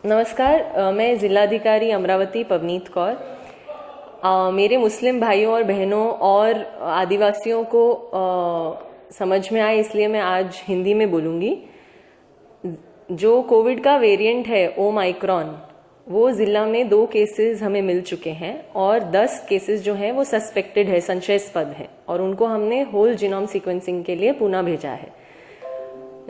नमस्कार। मैं जिलाधिकारी अमरावती पवनीत कौर। मेरे मुस्लिम भाइयों और बहनों और आदिवासियों को समझ में आए इसलिए मैं आज हिंदी में बोलूँगी। जो कोविड का वेरिएंट है ओमाइक्रॉन, वो ज़िला में 2 केसेस हमें मिल चुके हैं और 10 केसेस जो हैं वो सस्पेक्टेड है, संशयास्पद है, और उनको हमने होल जीनोम सीक्वेंसिंग के लिए पुणे भेजा है।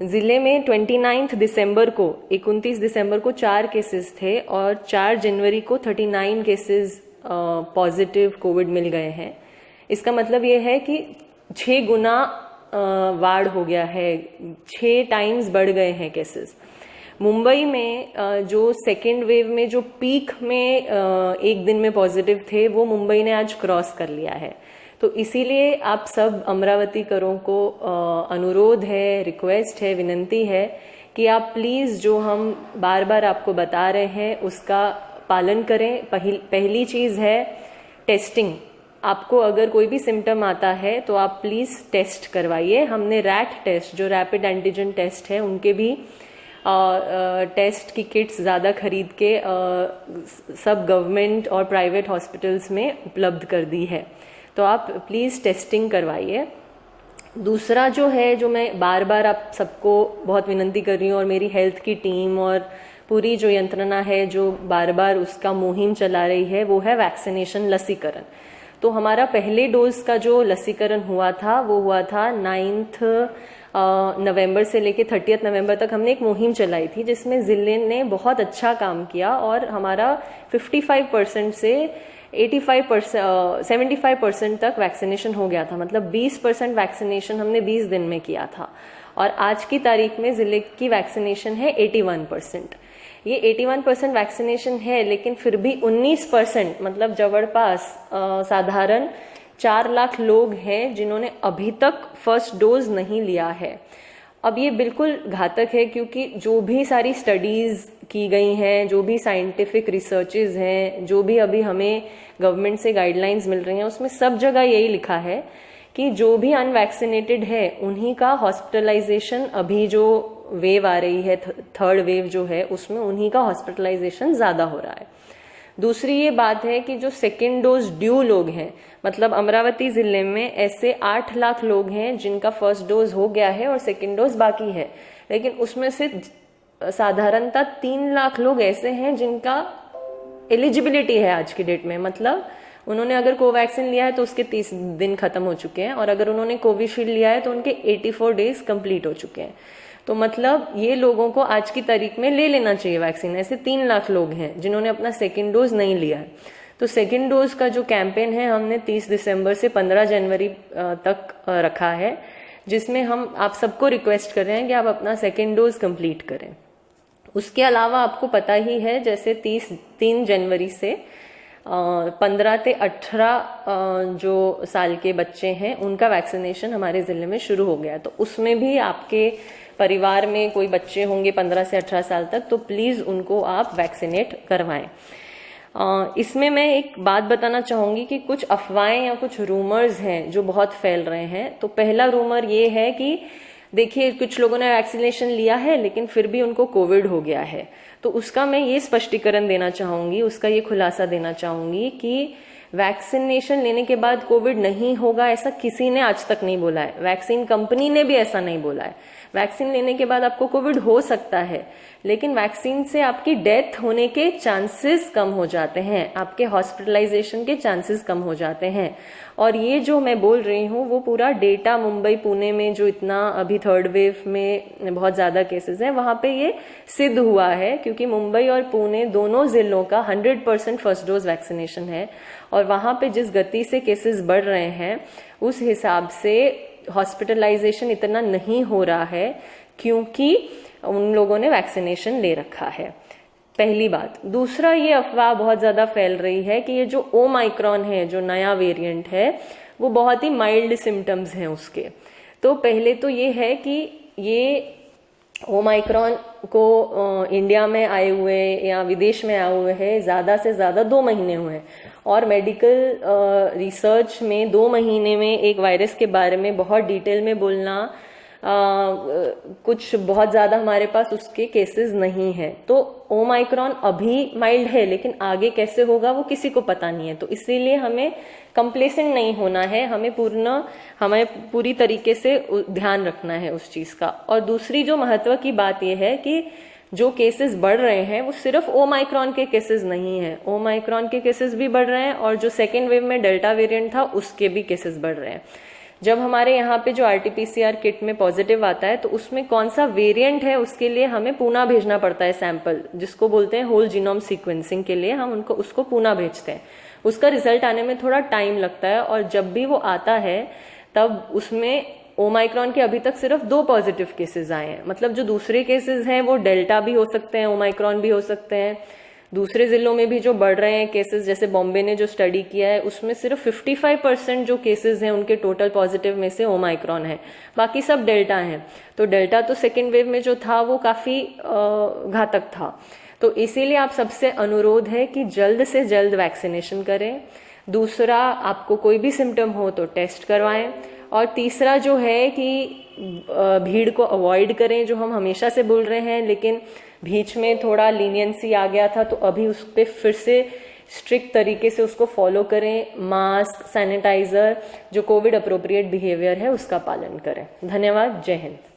जिले में 29 दिसंबर को 29 दिसंबर को 4 केसेस थे और 4 जनवरी को 39 केसेस पॉजिटिव कोविड मिल गए हैं। इसका मतलब ये है कि 6 गुना वाढ़ हो गया है, 6 टाइम्स बढ़ गए हैं केसेस। मुंबई में जो सेकेंड वेव में जो पीक में एक दिन में पॉजिटिव थे, वो मुंबई ने आज क्रॉस कर लिया है। तो इसीलिए आप सब अमरावतीकरों को अनुरोध है, रिक्वेस्ट है, विनंती है कि आप प्लीज़ जो हम बार बार आपको बता रहे हैं उसका पालन करें। पहली चीज़ है टेस्टिंग। आपको अगर कोई भी सिम्टम आता है तो आप प्लीज़ टेस्ट करवाइए। हमने रैट टेस्ट, जो रैपिड एंटीजन टेस्ट है, उनके भी टेस्ट की किट्स ज़्यादा खरीद के सब गवर्नमेंट और प्राइवेट हॉस्पिटल्स में उपलब्ध कर दी है। तो आप प्लीज़ टेस्टिंग करवाइए। दूसरा जो है, जो मैं बार बार आप सबको बहुत विनंती कर रही हूँ और मेरी हेल्थ की टीम और पूरी जो यंत्रणा है जो बार बार उसका मुहिम चला रही है, वो है वैक्सीनेशन, लसीकरण। तो हमारा पहले डोज का जो लसीकरण हुआ था वो हुआ था 9 नवंबर से लेके 30 नवंबर तक हमने एक मुहिम चलाई थी, जिसमें जिले ने बहुत अच्छा काम किया और हमारा 55% से 75% तक वैक्सीनेशन हो गया था। मतलब 20% वैक्सीनेशन हमने 20 दिन में किया था और आज की तारीख में जिले की वैक्सीनेशन है 81%। ये 81% वैक्सीनेशन है, लेकिन फिर भी 19% मतलब जवड़पास साधारण 4 लाख लोग हैं जिन्होंने अभी तक फर्स्ट डोज नहीं लिया है। अब ये बिल्कुल घातक है, क्योंकि जो भी सारी स्टडीज़ की गई हैं, जो भी साइंटिफिक रिसर्चेज हैं, जो भी अभी हमें गवर्नमेंट से गाइडलाइंस मिल रही हैं, उसमें सब जगह यही लिखा है कि जो भी अनवैक्सीनेटेड है उन्हीं का हॉस्पिटलाइजेशन, अभी जो वेव आ रही है, थर्ड वेव जो है, उसमें उन्हीं का हॉस्पिटलाइजेशन ज़्यादा हो रहा है। दूसरी ये बात है कि जो सेकेंड डोज ड्यू लोग हैं, मतलब अमरावती जिले में ऐसे 8 लाख लोग हैं जिनका फर्स्ट डोज हो गया है और सेकेंड डोज बाकी है, लेकिन उसमें से साधारणतः 3 लाख लोग ऐसे हैं जिनका एलिजिबिलिटी है आज की डेट में। मतलब उन्होंने अगर कोवैक्सीन लिया है तो उसके 30 दिन खत्म हो चुके हैं, और अगर उन्होंने कोविशील्ड लिया है तो उनके 84 डेज कंप्लीट हो चुके हैं। तो मतलब ये लोगों को आज की तारीख में ले लेना चाहिए वैक्सीन। ऐसे 3 लाख लोग हैं जिन्होंने अपना सेकेंड डोज नहीं लिया है। तो सेकेंड डोज का जो कैंपेन है हमने 30 दिसंबर से 15 जनवरी तक रखा है, जिसमें हम आप सबको रिक्वेस्ट कर रहे हैं कि आप अपना सेकेंड डोज कंप्लीट करें। उसके अलावा आपको पता ही है, जैसे 3 जनवरी से 15 से 18 जो साल के बच्चे हैं उनका वैक्सीनेशन हमारे ज़िले में शुरू हो गया है। तो उसमें भी आपके परिवार में कोई बच्चे होंगे 15 से 18 साल तक, तो प्लीज़ उनको आप वैक्सीनेट करवाएं। इसमें मैं एक बात बताना चाहूँगी कि कुछ अफवाहें या कुछ रूमर्स हैं जो बहुत फैल रहे हैं। तो पहला रूमर ये है कि देखिए, कुछ लोगों ने वैक्सीनेशन लिया है लेकिन फिर भी उनको कोविड हो गया है। तो उसका मैं ये स्पष्टीकरण देना चाहूँगी, उसका ये खुलासा देना चाहूँगी कि वैक्सीनेशन लेने के बाद कोविड नहीं होगा ऐसा किसी ने आज तक नहीं बोला है। वैक्सीन कंपनी ने भी ऐसा नहीं बोला है। वैक्सीन लेने के बाद आपको कोविड हो सकता है, लेकिन वैक्सीन से आपकी डेथ होने के चांसेस कम हो जाते हैं, आपके हॉस्पिटलाइजेशन के चांसेस कम हो जाते हैं। और ये जो मैं बोल रही हूँ वो पूरा डेटा मुंबई पुणे में जो इतना अभी थर्ड वेव में बहुत ज़्यादा केसेस हैं, वहाँ पे ये सिद्ध हुआ है, क्योंकि मुंबई और पुणे दोनों जिलों का 100% फर्स्ट डोज वैक्सीनेशन है। और वहाँ पे जिस गति से केसेस बढ़ रहे हैं उस हिसाब से हॉस्पिटलाइजेशन इतना नहीं हो रहा है, क्योंकि उन लोगों ने वैक्सीनेशन ले रखा है। पहली बात। दूसरा, ये अफवाह बहुत ज़्यादा फैल रही है कि ये जो ओमाइक्रॉन है, जो नया वेरिएंट है, वो बहुत ही माइल्ड सिम्टम्स हैं उसके। तो पहले तो ये है कि ये ओमाइक्रॉन को इंडिया में आए हुए या विदेश में आए हुए हैं ज़्यादा से ज़्यादा 2 महीने हुए हैं, और मेडिकल रिसर्च में 2 महीने में एक वायरस के बारे में बहुत डिटेल में बोलना कुछ बहुत ज्यादा हमारे पास उसके केसेस नहीं है। तो ओमाइक्रॉन अभी माइल्ड है, लेकिन आगे कैसे होगा वो किसी को पता नहीं है। तो इसीलिए हमें कंप्लेसेंट नहीं होना है, हमें पूरी तरीके से ध्यान रखना है उस चीज का। और दूसरी जो महत्व की बात यह है कि जो केसेस बढ़ रहे हैं वो सिर्फ ओमाइक्रॉन के केसेस नहीं है, ओमाइक्रॉन के केसेस भी बढ़ रहे हैं और जो सेकेंड वेव में डेल्टा वेरिएंट था उसके भी केसेस बढ़ रहे हैं। जब हमारे यहाँ पे जो आरटीपीसीआर किट में पॉजिटिव आता है तो उसमें कौन सा वेरिएंट है उसके लिए हमें पुणे भेजना पड़ता है सैंपल, जिसको बोलते हैं होल जीनोम सीक्वेंसिंग के लिए हम उसको पुणे भेजते हैं। उसका रिजल्ट आने में थोड़ा टाइम लगता है और जब भी वो आता है तब उसमें ओमाइक्रॉन के अभी तक सिर्फ 2 पॉजिटिव केसेस आए हैं। मतलब जो दूसरे केसेस हैं वो डेल्टा भी हो सकते हैं, ओमाइक्रॉन भी हो सकते हैं। दूसरे जिलों में भी जो बढ़ रहे हैं केसेस, जैसे बॉम्बे ने जो स्टडी किया है उसमें सिर्फ 55% जो केसेस हैं उनके टोटल पॉजिटिव में से ओमाइक्रॉन है, बाकी सब डेल्टा हैं। तो डेल्टा तो सेकेंड वेव में जो था वो काफी घातक था। तो इसीलिए आप सबसे अनुरोध है कि जल्द से जल्द वैक्सीनेशन करें। दूसरा, आपको कोई भी सिम्टम हो तो टेस्ट करवाएं। और तीसरा जो है कि भीड़ को अवॉइड करें, जो हम हमेशा से बोल रहे हैं, लेकिन बीच में थोड़ा लीनियंसी आ गया था तो अभी उस पर फिर से स्ट्रिक्ट तरीके से उसको फॉलो करें। मास्क, सैनिटाइजर, जो कोविड अप्रोप्रिएट बिहेवियर है उसका पालन करें। धन्यवाद। जय हिंद।